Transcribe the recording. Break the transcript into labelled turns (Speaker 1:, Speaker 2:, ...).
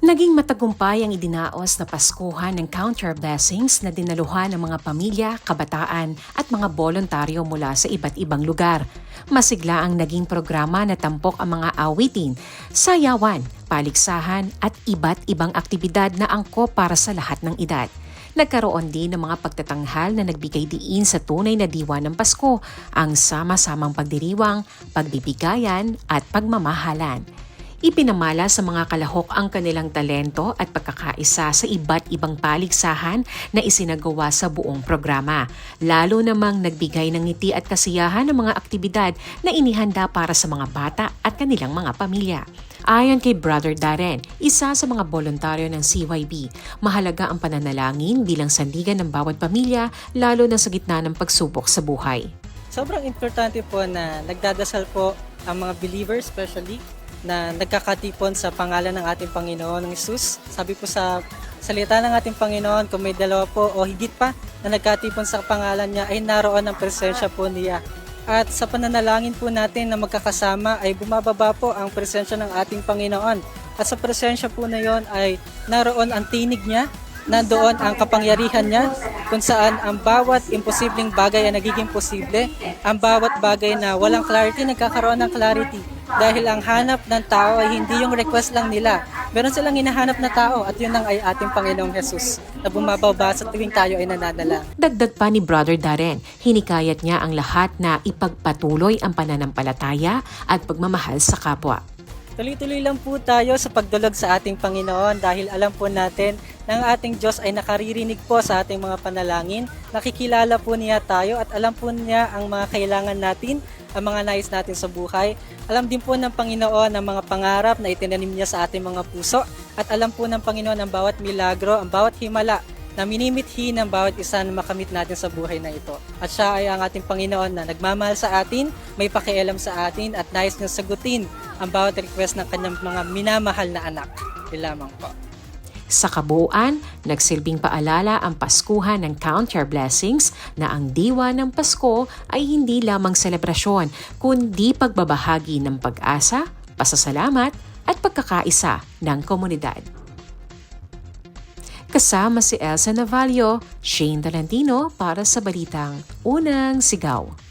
Speaker 1: Naging matagumpay ang idinaos na Paskuhan ng Counter Blessings na dinaluhan ng mga pamilya, kabataan at mga bolontaryo mula sa iba't ibang lugar. Masigla ang naging programa na tampok ang mga awitin, sayawan, paligsahan at iba't ibang aktibidad na angkop para sa lahat ng edad. Nagkaroon din ng mga pagtatanghal na nagbigay diin sa tunay na diwa ng Pasko, ang sama-samang pagdiriwang, pagbibigayan at pagmamahalan. Ipinamala sa mga kalahok ang kanilang talento at pagkakaisa sa iba't ibang paligsahan na isinagawa sa buong programa. Lalo namang nagbigay ng ngiti at kasiyahan ng mga aktibidad na inihanda para sa mga bata at kanilang mga pamilya. Ayon kay Brother Darren, isa sa mga bolontaryo ng CYB, mahalaga ang pananalangin bilang sandigan ng bawat pamilya lalo na sa gitna ng pagsubok sa buhay.
Speaker 2: Sobrang importante po na nagdadasal po ang mga believers especially na nagkakatipon sa pangalan ng ating Panginoon ng Jesus. Sabi po sa salita ng ating Panginoon, kung may dalawa po o higit pa na nagkatipon sa pangalan niya, ay naroon ang presensya po niya. At sa pananalangin po natin na magkakasama ay bumababa po ang presensya ng ating Panginoon. At sa presensya po na yon ay naroon ang tinig niya, nandoon ang kapangyarihan niya, kung saan ang bawat imposibleng bagay ay nagiging posible, ang bawat bagay na walang clarity, nagkakaroon ng clarity. Dahil ang hanap ng tao ay hindi yung request lang nila. Meron silang hinahanap na tao at yun lang ay ating Panginoong Jesus na bumababa sa tuwing tayo ay nananalangin.
Speaker 1: Dagdag pa ni Brother Darren, hinikayat niya ang lahat na ipagpatuloy ang pananampalataya at pagmamahal sa kapwa.
Speaker 2: Tuloy-tuloy lang po tayo sa pagdulog sa ating Panginoon dahil alam po natin na ang ating Diyos ay nakaririnig po sa ating mga panalangin. Nakikilala po niya tayo at alam po niya ang mga kailangan natin, ang mga nais natin sa buhay. Alam din po ng Panginoon ang mga pangarap na itinanim niya sa ating mga puso at alam po ng Panginoon ang bawat milagro, ang bawat himala na minimithi ng bawat isa na makamit natin sa buhay na ito. At siya ay ang ating Panginoon na nagmamahal sa atin, may pakialam sa atin at nais niyang sagutin ang bawat request ng kanyang mga minamahal na anak. Yun lamang po.
Speaker 1: Sa kabuuan, nagsilbing paalala ang Paskuhan ng Counter Blessings na ang diwa ng Pasko ay hindi lamang selebrasyon, kundi pagbabahagi ng pag-asa, pasasalamat at pagkakaisa ng komunidad. Kasama si Elsa Navallo, Shane Talentino para sa Balitang Unang Sigaw.